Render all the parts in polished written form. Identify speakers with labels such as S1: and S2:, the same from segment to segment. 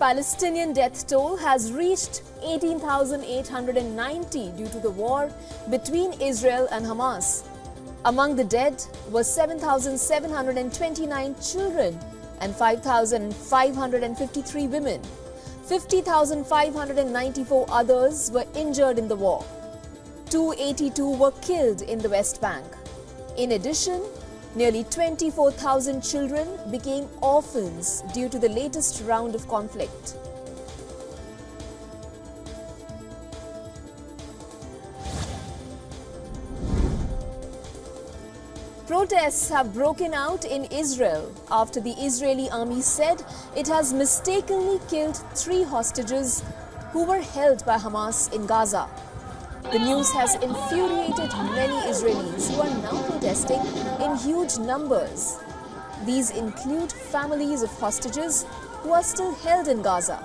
S1: Palestinian death toll has reached 18,890 due to the war between Israel and Hamas. Among the dead were 7,729 children and 5,553 women. 50,594 others were injured in the war. 282 were killed in the West Bank. In addition, nearly 24,000 children became orphans due to the latest round of conflict. Protests have broken out in Israel after the Israeli army said it has mistakenly killed 3 hostages who were held by Hamas in Gaza. The news has infuriated many Israelis who are now protesting in huge numbers. These include families of hostages who are still held in Gaza.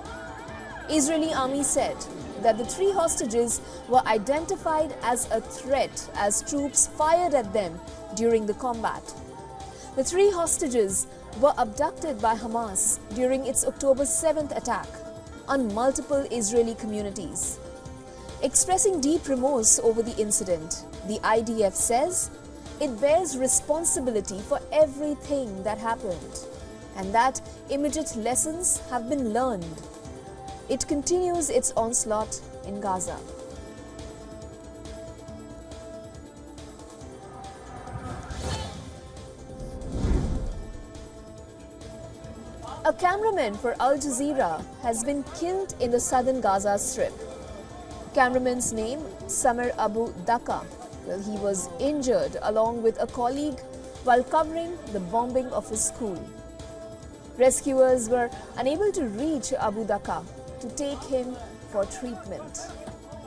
S1: Israeli army said that the 3 hostages were identified as a threat as troops fired at them during the combat. The 3 hostages were abducted by Hamas during its October 7th attack on multiple Israeli communities. Expressing deep remorse over the incident, the IDF says it bears responsibility for everything that happened and that immediate lessons have been learned. It continues its onslaught in Gaza. A cameraman for Al Jazeera has been killed in the southern Gaza Strip. Cameraman's name, Samir Abu Daka. Well, he was injured along with a colleague while covering the bombing of his school. Rescuers were unable to reach Abu Daka to take him for treatment.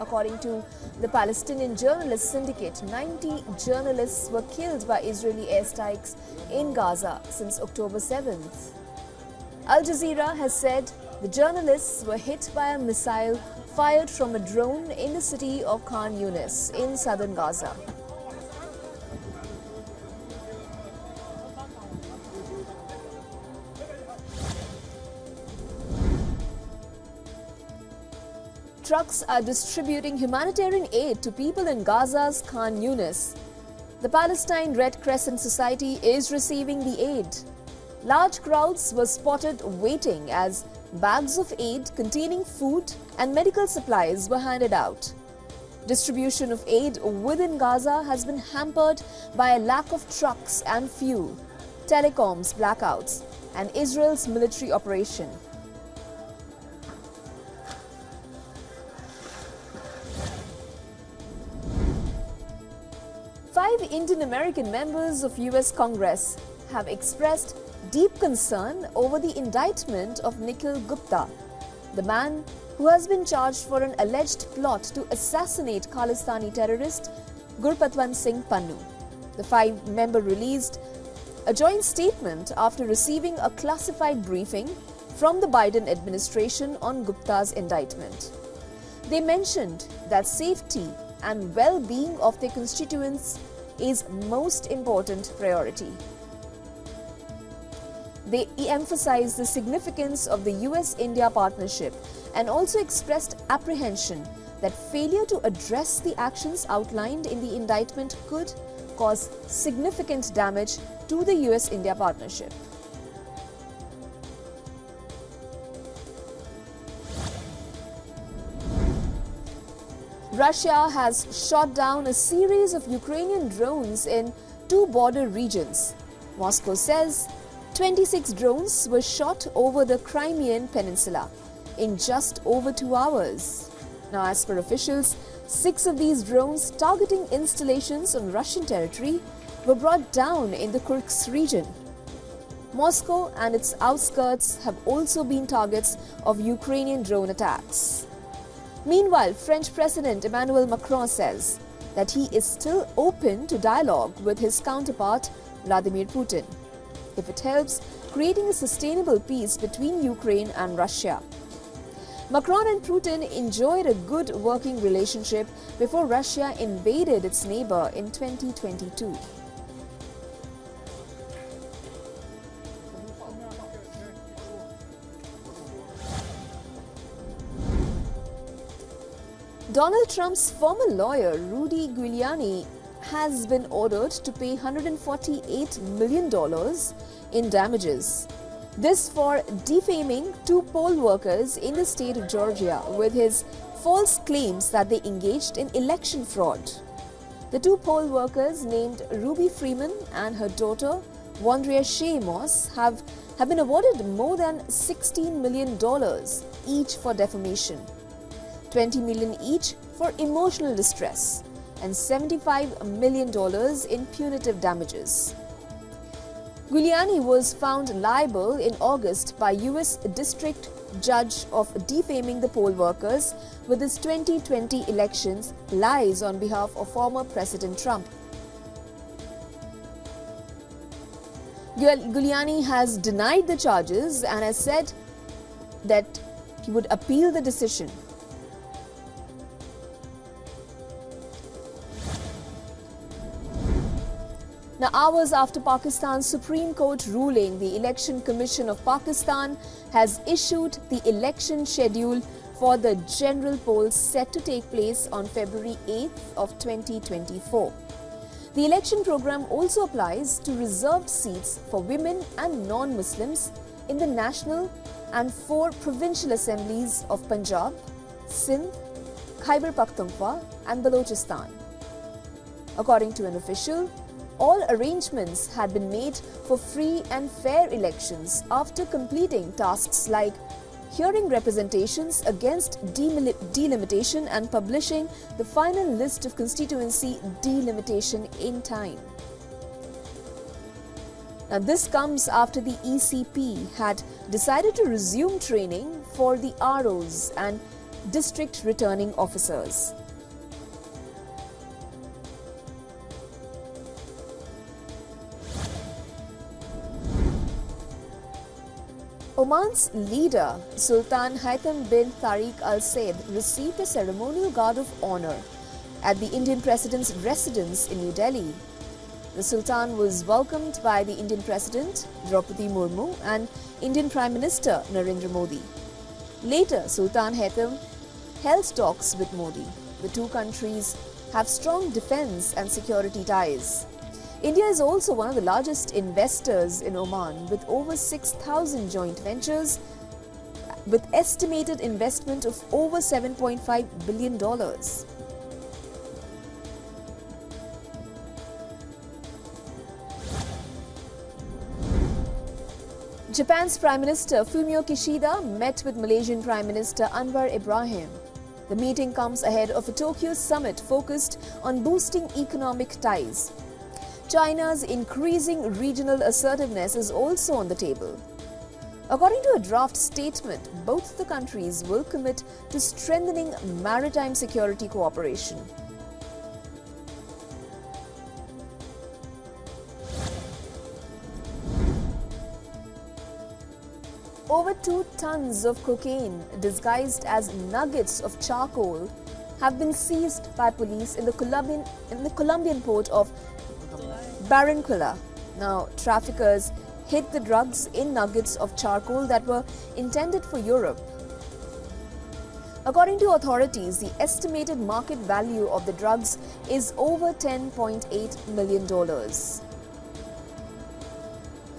S1: According to the Palestinian Journalist Syndicate, 90 journalists were killed by Israeli airstrikes in Gaza since October 7th. Al Jazeera has said the journalists were hit by a missile fired from a drone in the city of Khan Yunis in southern Gaza. Trucks are distributing humanitarian aid to people in Gaza's Khan Yunis. The Palestine Red Crescent Society is receiving the aid. Large crowds were spotted waiting as bags of aid containing food and medical supplies were handed out. Distribution of aid within Gaza has been hampered by a lack of trucks and fuel, telecoms blackouts, and Israel's military operation. Five Indian-American members of US Congress have expressed deep concern over the indictment of Nikhil Gupta, the man who has been charged for an alleged plot to assassinate Khalistani terrorist Gurpatwant Singh Pannu. The 5-member released a joint statement after receiving a classified briefing from the Biden administration on Gupta's indictment. They mentioned that safety and well-being of their constituents is most important priority. They emphasized the significance of the US-India partnership and also expressed apprehension that failure to address the actions outlined in the indictment could cause significant damage to the US-India partnership. Russia has shot down a series of Ukrainian drones in 2 border regions. Moscow says 26 drones were shot over the Crimean Peninsula in just over 2 hours. Now, as per officials, 6 of these drones targeting installations on Russian territory were brought down in the Kursk region. Moscow and its outskirts have also been targets of Ukrainian drone attacks. Meanwhile, French President Emmanuel Macron says that he is still open to dialogue with his counterpart Vladimir Putin, if it helps creating a sustainable peace between Ukraine and Russia. Macron and Putin enjoyed a good working relationship before Russia invaded its neighbor in 2022. Donald Trump's former lawyer, Rudy Giuliani, has been ordered to pay $148 million in damages. This for defaming two poll workers in the state of Georgia with his false claims that they engaged in election fraud. The two poll workers named Ruby Freeman and her daughter, Wandrea Shea Moss, have been awarded more than $16 million each for defamation, $20 million each for emotional distress, and $75 million in punitive damages. Giuliani was found liable in August by U.S. District Judge of defaming the poll workers with his 2020 elections lies on behalf of former President Trump. Giuliani has denied the charges and has said that he would appeal the decision. Now, hours after Pakistan's Supreme Court ruling, the Election Commission of Pakistan has issued the election schedule for the general polls set to take place on February 8th of 2024. The election program also applies to reserved seats for women and non-Muslims in the national and 4 provincial assemblies of Punjab, Sindh, Khyber Pakhtunkhwa and Balochistan. According to an official, all arrangements had been made for free and fair elections after completing tasks like hearing representations against delimitation and publishing the final list of constituency delimitation in time. Now, this comes after the ECP had decided to resume training for the ROs and district returning officers. Oman's leader, Sultan Haitham bin Tarik Al Said, received a ceremonial guard of honor at the Indian President's residence in New Delhi. The Sultan was welcomed by the Indian President, Draupadi Murmu, and Indian Prime Minister Narendra Modi. Later, Sultan Haitham held talks with Modi. The two countries have strong defense and security ties. India is also one of the largest investors in Oman, with over 6,000 joint ventures, with estimated investment of over $7.5 billion. Japan's Prime Minister Fumio Kishida met with Malaysian Prime Minister Anwar Ibrahim. The meeting comes ahead of a Tokyo summit focused on boosting economic ties. China's increasing regional assertiveness is also on the table. According to a draft statement, both the countries will commit to strengthening maritime security cooperation. Over 2 tons of cocaine disguised as nuggets of charcoal have been seized by police in the Colombian port of Barranquilla. Now, traffickers hid the drugs in nuggets of charcoal that were intended for Europe. According to authorities, the estimated market value of the drugs is over $10.8 million.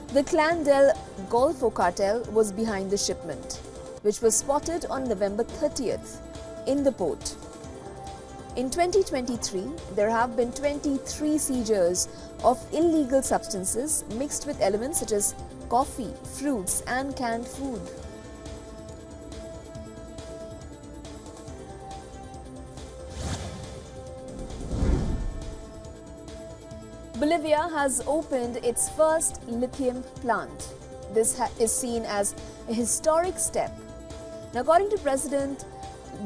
S1: The Clan del Golfo cartel was behind the shipment, which was spotted on November 30th in the port. In 2023, there have been 23 seizures of illegal substances mixed with elements such as coffee, fruits, and canned food. Bolivia has opened its first lithium plant. This is seen as a historic step. Now, according to President,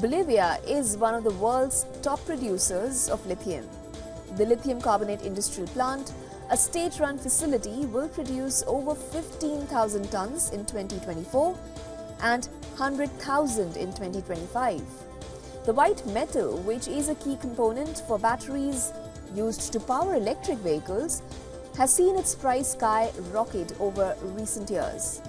S1: Bolivia is one of the world's top producers of lithium. The lithium carbonate industrial plant, a state-run facility, will produce over 15,000 tons in 2024 and 100,000 in 2025. The white metal, which is a key component for batteries used to power electric vehicles, has seen its price skyrocket over recent years.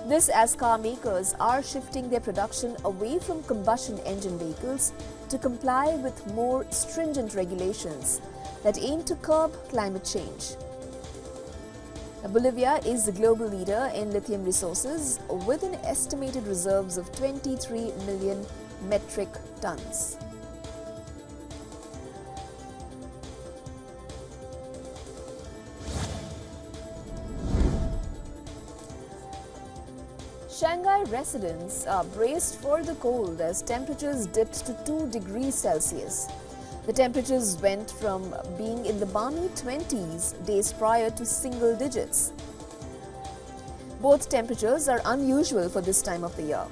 S1: This as car makers are shifting their production away from combustion engine vehicles to comply with more stringent regulations that aim to curb climate change. Bolivia is the global leader in lithium resources with an estimated reserves of 23 million metric tons. Shanghai residents are braced for the cold as temperatures dipped to 2 degrees Celsius. The temperatures went from being in the balmy 20s days prior to single digits. Both temperatures are unusual for this time of the year.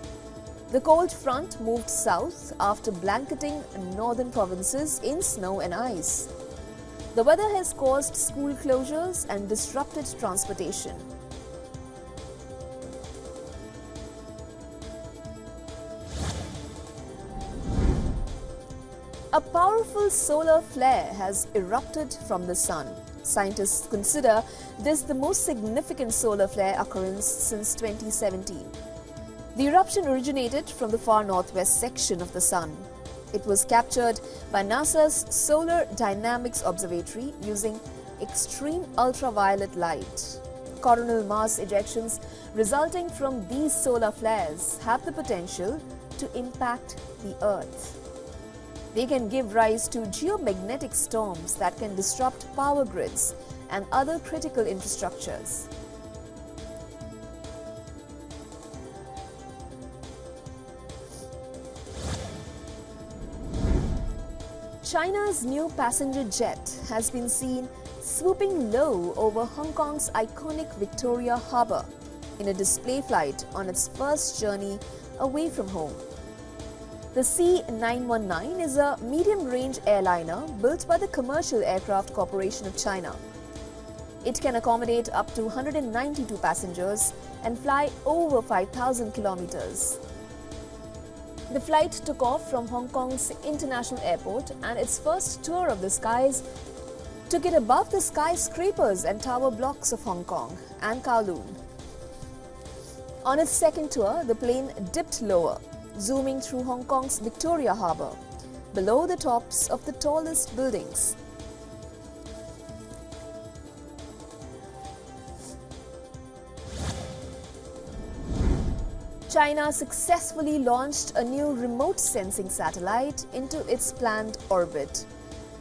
S1: The cold front moved south after blanketing northern provinces in snow and ice. The weather has caused school closures and disrupted transportation. A powerful solar flare has erupted from the sun. Scientists consider this the most significant solar flare occurrence since 2017. The eruption originated from the far northwest section of the sun. It was captured by NASA's Solar Dynamics Observatory using extreme ultraviolet light. Coronal mass ejections resulting from these solar flares have the potential to impact the Earth. They can give rise to geomagnetic storms that can disrupt power grids and other critical infrastructures. China's new passenger jet has been seen swooping low over Hong Kong's iconic Victoria Harbour in a display flight on its first journey away from home. The C919 is a medium-range airliner built by the Commercial Aircraft Corporation of China. It can accommodate up to 192 passengers and fly over 5,000 kilometers. The flight took off from Hong Kong's International Airport, and its first tour of the skies took it above the skyscrapers and tower blocks of Hong Kong and Kowloon. On its second tour, the plane dipped lower, zooming through Hong Kong's Victoria Harbour, below the tops of the tallest buildings. China successfully launched a new remote sensing satellite into its planned orbit.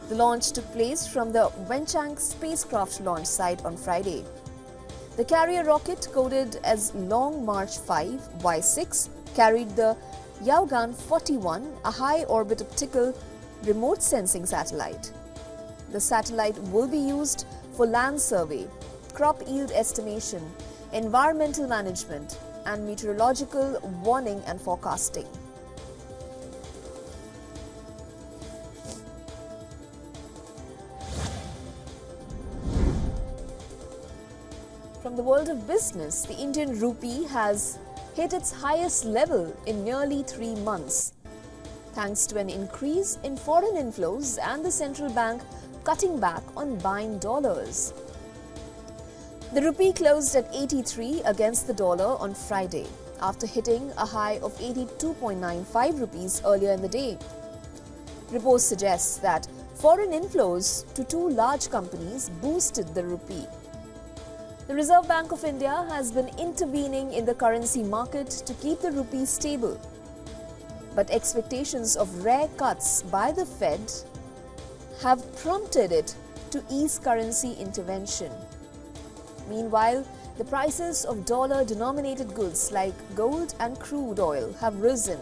S1: The launch took place from the Wenchang spacecraft launch site on Friday. The carrier rocket, coded as Long March 5 Y6, carried the Yaogan 41, a high-orbit optical remote sensing satellite. The satellite will be used for land survey, crop yield estimation, environmental management, and meteorological warning and forecasting. From the world of business, the Indian rupee has hit its highest level in nearly 3 months, thanks to an increase in foreign inflows and the central bank cutting back on buying dollars. The rupee closed at 83 against the dollar on Friday, after hitting a high of 82.95 rupees earlier in the day. Reports suggest that foreign inflows to 2 large companies boosted the rupee. The Reserve Bank of India has been intervening in the currency market to keep the rupee stable. But expectations of rare cuts by the Fed have prompted it to ease currency intervention. Meanwhile, the prices of dollar-denominated goods like gold and crude oil have risen.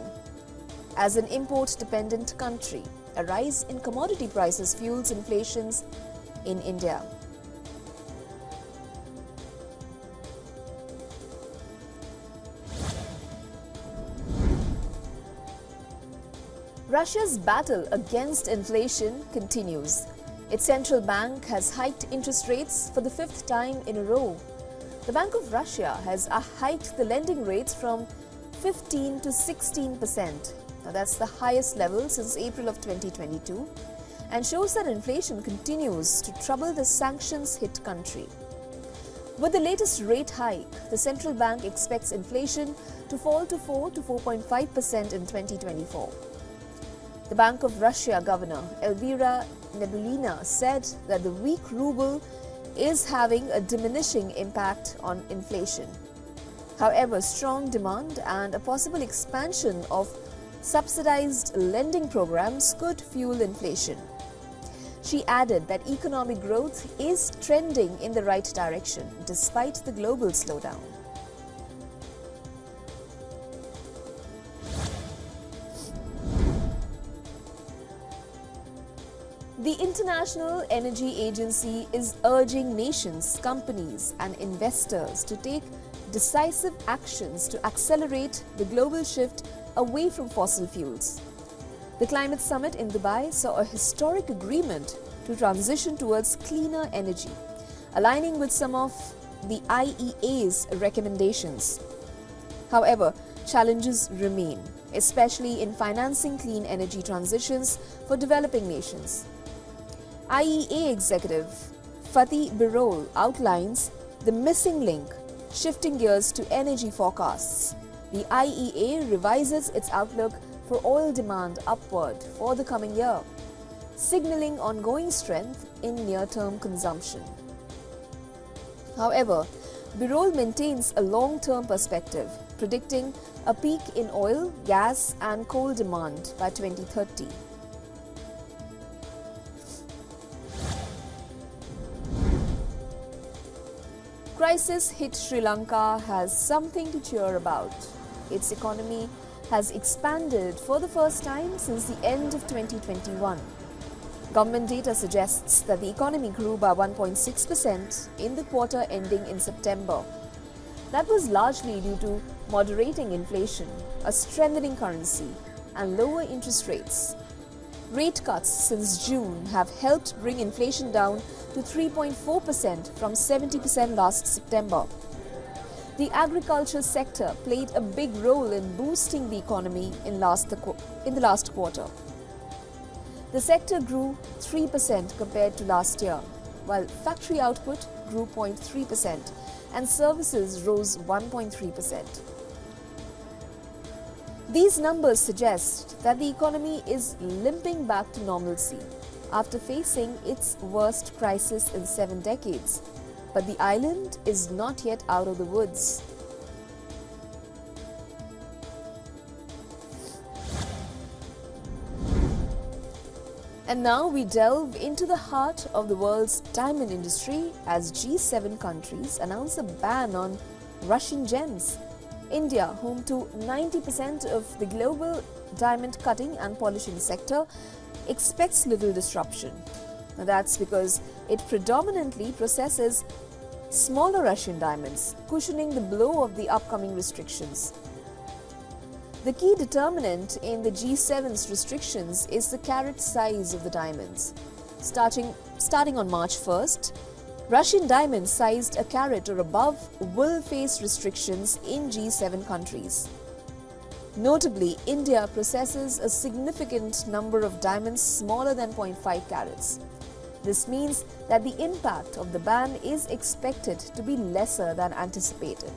S1: As an import-dependent country, a rise in commodity prices fuels inflation in India. Russia's battle against inflation continues. Its central bank has hiked interest rates for the 5th time in a row. The Bank of Russia has hiked the lending rates from 15 to 16%. Now that's the highest level since April of 2022, and shows that inflation continues to trouble the sanctions-hit country. With the latest rate hike, the central bank expects inflation to fall to 4 to 4.5% in 2024. The Bank of Russia Governor Elvira Nebulina said that the weak ruble is having a diminishing impact on inflation. However, strong demand and a possible expansion of subsidized lending programs could fuel inflation. She added that economic growth is trending in the right direction despite the global slowdown. The International Energy Agency is urging nations, companies and investors to take decisive actions to accelerate the global shift away from fossil fuels. The climate summit in Dubai saw a historic agreement to transition towards cleaner energy, aligning with some of the IEA's recommendations. However, challenges remain, especially in financing clean energy transitions for developing nations. IEA Executive Fatih Birol outlines the missing link, shifting gears to energy forecasts. The IEA revises its outlook for oil demand upward for the coming year, signaling ongoing strength in near-term consumption. However, Birol maintains a long-term perspective, predicting a peak in oil, gas and coal demand by 2030. Crisis hit Sri Lanka has something to cheer about. Its economy has expanded for the first time since the end of 2021. Government data suggests that the economy grew by 1.6% in the quarter ending in September. That was largely due to moderating inflation, a strengthening currency, and lower interest rates. Rate cuts since June have helped bring inflation down to 3.4% from 70% last September. The agriculture sector played a big role in boosting the economy in the last quarter. The sector grew 3% compared to last year, while factory output grew 0.3% and services rose 1.3%. These numbers suggest that the economy is limping back to normalcy after facing its worst crisis in 7 decades. But the island is not yet out of the woods. And now we delve into the heart of the world's diamond industry as G7 countries announce a ban on Russian gems. India, home to 90% of the global diamond cutting and polishing sector, expects little disruption. Now that's because it predominantly processes smaller Russian diamonds, cushioning the blow of the upcoming restrictions. The key determinant in the G7's restrictions is the carat size of the diamonds. Starting on March 1st, Russian diamonds sized a carat or above will face restrictions in G7 countries. Notably, India processes a significant number of diamonds smaller than 0.5 carats. This means that the impact of the ban is expected to be lesser than anticipated.